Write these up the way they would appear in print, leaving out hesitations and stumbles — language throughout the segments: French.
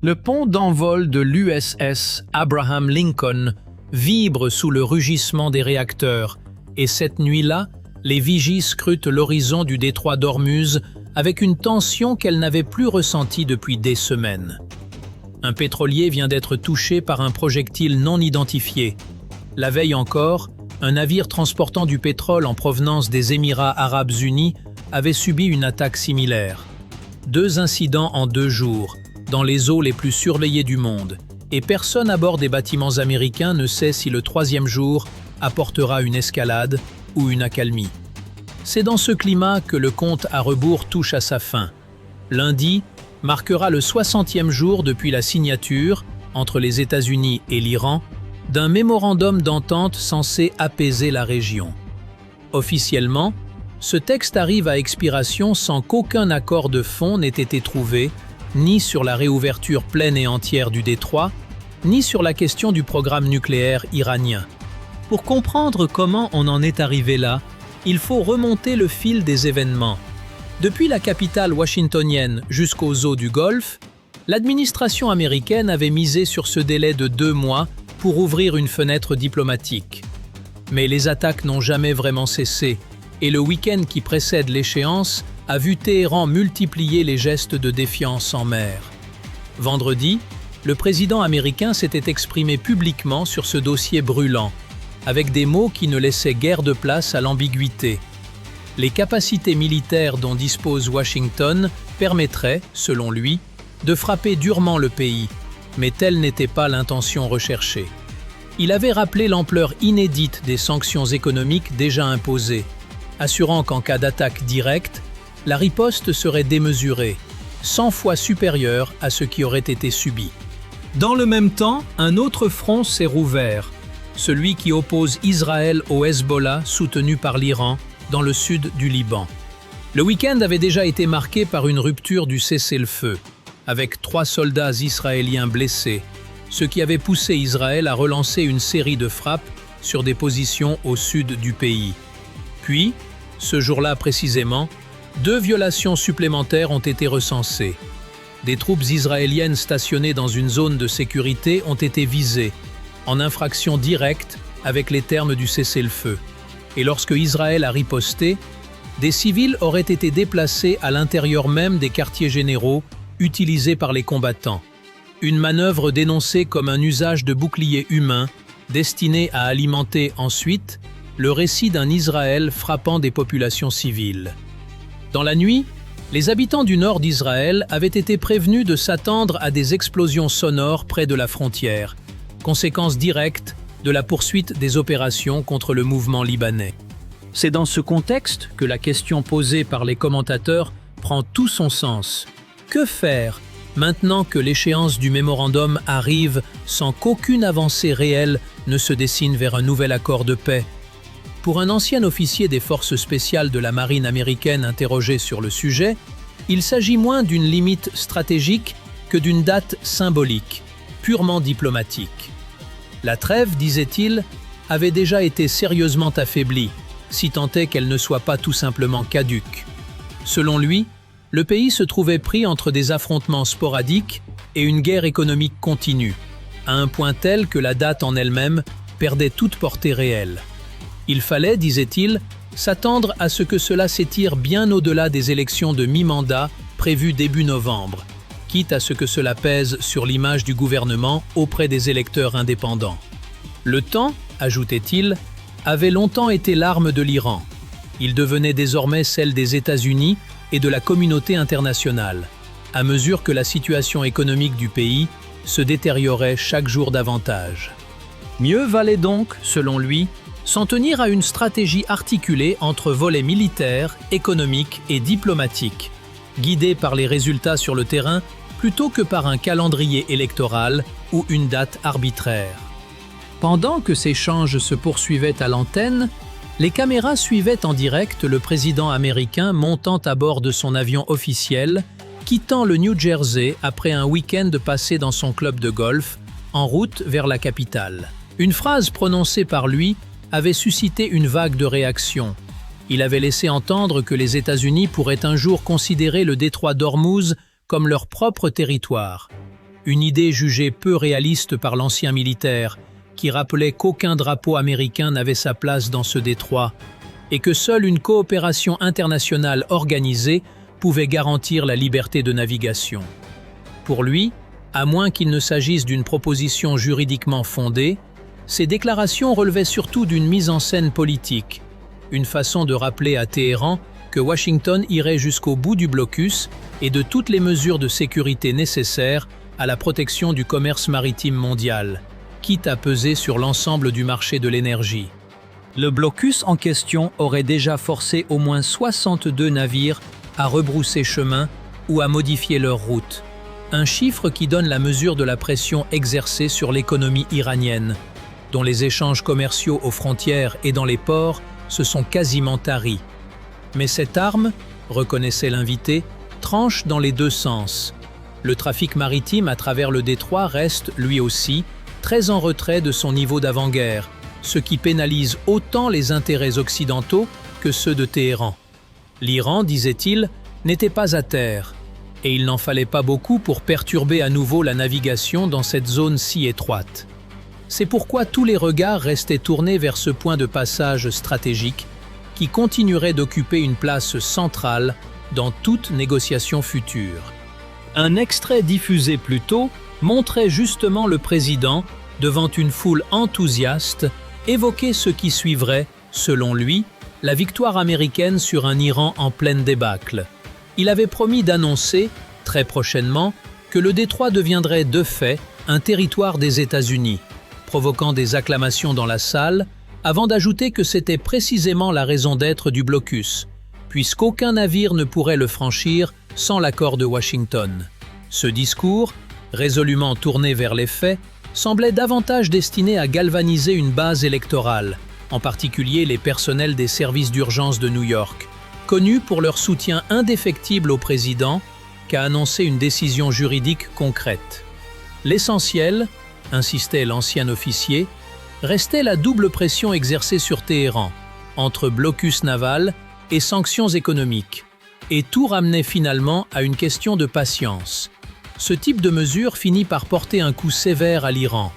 Le pont d'envol de l'USS Abraham Lincoln vibre sous le rugissement des réacteurs et cette nuit-là, les vigies scrutent l'horizon du détroit d'Ormuz avec une tension qu'elles n'avaient plus ressentie depuis des semaines. Un pétrolier vient d'être touché par un projectile non identifié. La veille encore, un navire transportant du pétrole en provenance des Émirats arabes unis avait subi une attaque similaire. 2 incidents en 2 jours, dans les eaux les plus surveillées du monde, et personne à bord des bâtiments américains ne sait si le 3e jour apportera une escalade ou une accalmie. C'est dans ce climat que le compte à rebours touche à sa fin. Lundi marquera le 60e jour depuis la signature, entre les États-Unis et l'Iran, d'un mémorandum d'entente censé apaiser la région. Officiellement, ce texte arrive à expiration sans qu'aucun accord de fond n'ait été trouvé, ni sur la réouverture pleine et entière du détroit, ni sur la question du programme nucléaire iranien. Pour comprendre comment on en est arrivé là, il faut remonter le fil des événements. Depuis la capitale washingtonienne jusqu'aux eaux du Golfe, l'administration américaine avait misé sur ce délai de 2 mois pour ouvrir une fenêtre diplomatique. Mais les attaques n'ont jamais vraiment cessé, et le week-end qui précède l'échéance a vu Téhéran multiplier les gestes de défiance en mer. Vendredi, le président américain s'était exprimé publiquement sur ce dossier brûlant, avec des mots qui ne laissaient guère de place à l'ambiguïté. Les capacités militaires dont dispose Washington permettraient, selon lui, de frapper durement le pays, mais telle n'était pas l'intention recherchée. Il avait rappelé l'ampleur inédite des sanctions économiques déjà imposées, assurant qu'en cas d'attaque directe, la riposte serait démesurée, 100 fois supérieure à ce qui aurait été subi. Dans le même temps, un autre front s'est rouvert, celui qui oppose Israël au Hezbollah soutenu par l'Iran dans le sud du Liban. Le week-end avait déjà été marqué par une rupture du cessez-le-feu, avec 3 soldats israéliens blessés, ce qui avait poussé Israël à relancer une série de frappes sur des positions au sud du pays. Puis, ce jour-là précisément, 2 violations supplémentaires ont été recensées. Des troupes israéliennes stationnées dans une zone de sécurité ont été visées, en infraction directe avec les termes du cessez-le-feu. Et lorsque Israël a riposté, des civils auraient été déplacés à l'intérieur même des quartiers généraux utilisés par les combattants. Une manœuvre dénoncée comme un usage de boucliers humains destiné à alimenter ensuite le récit d'un Israël frappant des populations civiles. Dans la nuit, les habitants du nord d'Israël avaient été prévenus de s'attendre à des explosions sonores près de la frontière, conséquence directe de la poursuite des opérations contre le mouvement libanais. C'est dans ce contexte que la question posée par les commentateurs prend tout son sens. Que faire maintenant que l'échéance du mémorandum arrive sans qu'aucune avancée réelle ne se dessine vers un nouvel accord de paix? Pour un ancien officier des forces spéciales de la marine américaine interrogé sur le sujet, il s'agit moins d'une limite stratégique que d'une date symbolique, purement diplomatique. La trêve, disait-il, avait déjà été sérieusement affaiblie, si tant est qu'elle ne soit pas tout simplement caduque. Selon lui, le pays se trouvait pris entre des affrontements sporadiques et une guerre économique continue, à un point tel que la date en elle-même perdait toute portée réelle. Il fallait, disait-il, s'attendre à ce que cela s'étire bien au-delà des élections de mi-mandat prévues début novembre, quitte à ce que cela pèse sur l'image du gouvernement auprès des électeurs indépendants. Le temps, ajoutait-il, avait longtemps été l'arme de l'Iran. Il devenait désormais celle des États-Unis et de la communauté internationale, à mesure que la situation économique du pays se détériorait chaque jour davantage. Mieux valait donc, selon lui, s'en tenir à une stratégie articulée entre volets militaires, économiques et diplomatiques, guidée par les résultats sur le terrain plutôt que par un calendrier électoral ou une date arbitraire. Pendant que ces échanges se poursuivaient à l'antenne, les caméras suivaient en direct le président américain montant à bord de son avion officiel, quittant le New Jersey après un week-end passé dans son club de golf, en route vers la capitale. Une phrase prononcée par lui avait suscité une vague de réactions. Il avait laissé entendre que les États-Unis pourraient un jour considérer le détroit d'Ormuz comme leur propre territoire. une idée jugée peu réaliste par l'ancien militaire, qui rappelait qu'aucun drapeau américain n'avait sa place dans ce détroit, et que seule une coopération internationale organisée pouvait garantir la liberté de navigation. Pour lui, à moins qu'il ne s'agisse d'une proposition juridiquement fondée, ces déclarations relevaient surtout d'une mise en scène politique, une façon de rappeler à Téhéran que Washington irait jusqu'au bout du blocus et de toutes les mesures de sécurité nécessaires à la protection du commerce maritime mondial, quitte à peser sur l'ensemble du marché de l'énergie. Le blocus en question aurait déjà forcé au moins 62 navires à rebrousser chemin ou à modifier leur route, un chiffre qui donne la mesure de la pression exercée sur l'économie iranienne, dont les échanges commerciaux aux frontières et dans les ports se sont quasiment taris. Mais cette arme, reconnaissait l'invité, tranche dans les deux sens. Le trafic maritime à travers le détroit reste, lui aussi, très en retrait de son niveau d'avant-guerre, ce qui pénalise autant les intérêts occidentaux que ceux de Téhéran. L'Iran, disait-il, n'était pas à terre, et il n'en fallait pas beaucoup pour perturber à nouveau la navigation dans cette zone si étroite. C'est pourquoi tous les regards restaient tournés vers ce point de passage stratégique qui continuerait d'occuper une place centrale dans toute négociation future. Un extrait diffusé plus tôt montrait justement le président, devant une foule enthousiaste, évoquer ce qui suivrait, selon lui, la victoire américaine sur un Iran en pleine débâcle. Il avait promis d'annoncer, très prochainement, que le détroit deviendrait de fait un territoire des États-Unis, provoquant des acclamations dans la salle, avant d'ajouter que c'était précisément la raison d'être du blocus, puisqu'aucun navire ne pourrait le franchir sans l'accord de Washington. Ce discours, résolument tourné vers les faits, semblait davantage destiné à galvaniser une base électorale, en particulier les personnels des services d'urgence de New York, connus pour leur soutien indéfectible au président, qu'à annoncer une décision juridique concrète. L'essentiel, insistait l'ancien officier, restait la double pression exercée sur Téhéran, entre blocus naval et sanctions économiques, et tout ramenait finalement à une question de patience. Ce type de mesure finit par porter un coup sévère à l'Iran,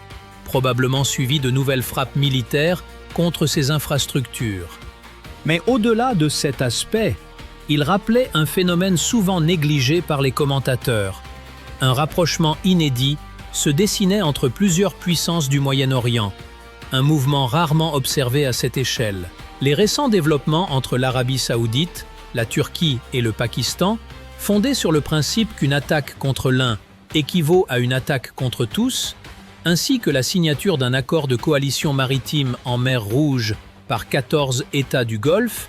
probablement suivi de nouvelles frappes militaires contre ses infrastructures. Mais au-delà de cet aspect, il rappelait un phénomène souvent négligé par les commentateurs. Un rapprochement inédit se dessinait entre plusieurs puissances du Moyen-Orient, un mouvement rarement observé à cette échelle. Les récents développements entre l'Arabie saoudite, la Turquie et le Pakistan, fondés sur le principe qu'une attaque contre l'un équivaut à une attaque contre tous, ainsi que la signature d'un accord de coalition maritime en mer Rouge par 14 États du Golfe,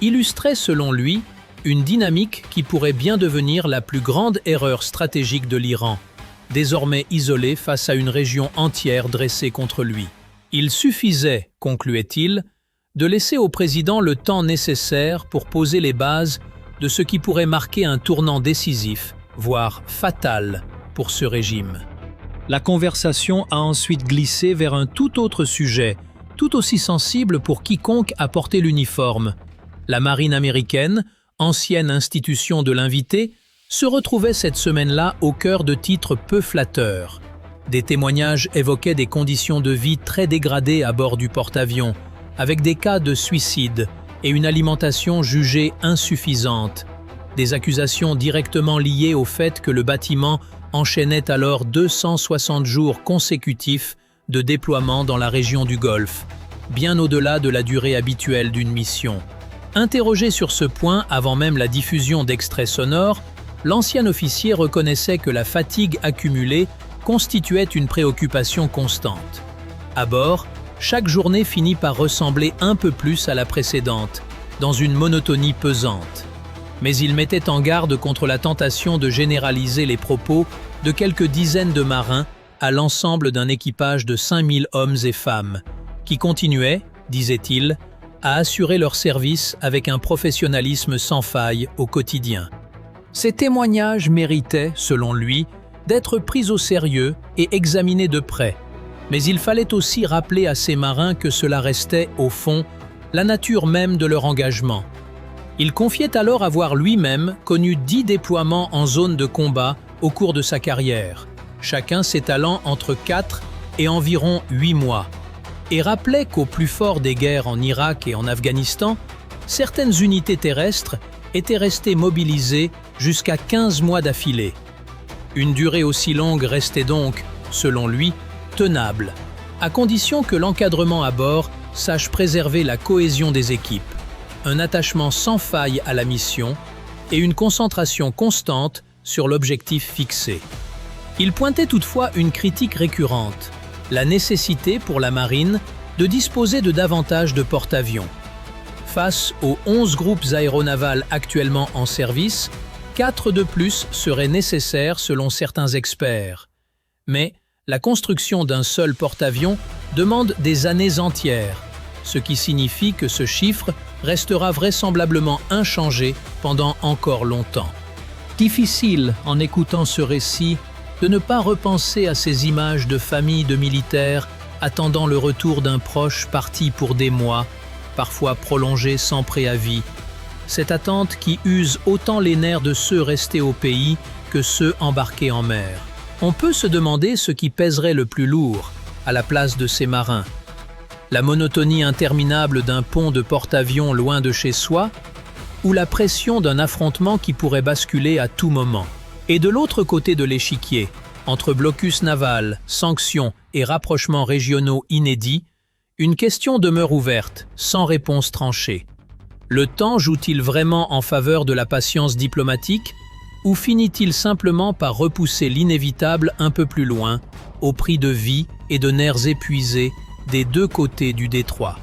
illustraient selon lui une dynamique qui pourrait bien devenir la plus grande erreur stratégique de l'Iran, désormais isolé face à une région entière dressée contre lui. Il suffisait, concluait-il, de laisser au président le temps nécessaire pour poser les bases de ce qui pourrait marquer un tournant décisif, voire fatal, pour ce régime. La conversation a ensuite glissé vers un tout autre sujet, tout aussi sensible pour quiconque a porté l'uniforme. La marine américaine, ancienne institution de l'invité, se retrouvait cette semaine-là au cœur de titres peu flatteurs. Des témoignages évoquaient des conditions de vie très dégradées à bord du porte-avions, avec des cas de suicide et une alimentation jugée insuffisante. Des accusations directement liées au fait que le bâtiment enchaînait alors 260 jours consécutifs de déploiement dans la région du Golfe, bien au-delà de la durée habituelle d'une mission. Interrogé sur ce point avant même la diffusion d'extraits sonores, l'ancien officier reconnaissait que la fatigue accumulée constituait une préoccupation constante. À bord, chaque journée finit par ressembler un peu plus à la précédente, dans une monotonie pesante. Mais il mettait en garde contre la tentation de généraliser les propos de quelques dizaines de marins à l'ensemble d'un équipage de 5000 hommes et femmes, qui continuaient, disait-il, à assurer leur service avec un professionnalisme sans faille au quotidien. Ces témoignages méritaient, selon lui, d'être pris au sérieux et examinés de près, mais il fallait aussi rappeler à ces marins que cela restait, au fond, la nature même de leur engagement. Il confiait alors avoir lui-même connu 10 déploiements en zone de combat au cours de sa carrière, chacun s'étalant entre 4 et environ 8 mois, et rappelait qu'au plus fort des guerres en Irak et en Afghanistan, certaines unités terrestres étaient restées mobilisées jusqu'à 15 mois d'affilée. Une durée aussi longue restait donc, selon lui, tenable, à condition que l'encadrement à bord sache préserver la cohésion des équipes, un attachement sans faille à la mission et une concentration constante sur l'objectif fixé. Il pointait toutefois une critique récurrente, la nécessité pour la marine de disposer de davantage de porte-avions. Face aux 11 groupes aéronavals actuellement en service, 4 de plus seraient nécessaires selon certains experts. Mais la construction d'un seul porte-avions demande des années entières, ce qui signifie que ce chiffre restera vraisemblablement inchangé pendant encore longtemps. Difficile, en écoutant ce récit, de ne pas repenser à ces images de familles de militaires attendant le retour d'un proche parti pour des mois, parfois prolongé sans préavis. Cette attente qui use autant les nerfs de ceux restés au pays que ceux embarqués en mer. On peut se demander ce qui pèserait le plus lourd à la place de ces marins. La monotonie interminable d'un pont de porte-avions loin de chez soi, ou la pression d'un affrontement qui pourrait basculer à tout moment. Et de l'autre côté de l'échiquier, entre blocus naval, sanctions et rapprochements régionaux inédits, une question demeure ouverte, sans réponse tranchée. Le temps joue-t-il vraiment en faveur de la patience diplomatique, ou finit-il simplement par repousser l'inévitable un peu plus loin, au prix de vies et de nerfs épuisés des deux côtés du détroit ?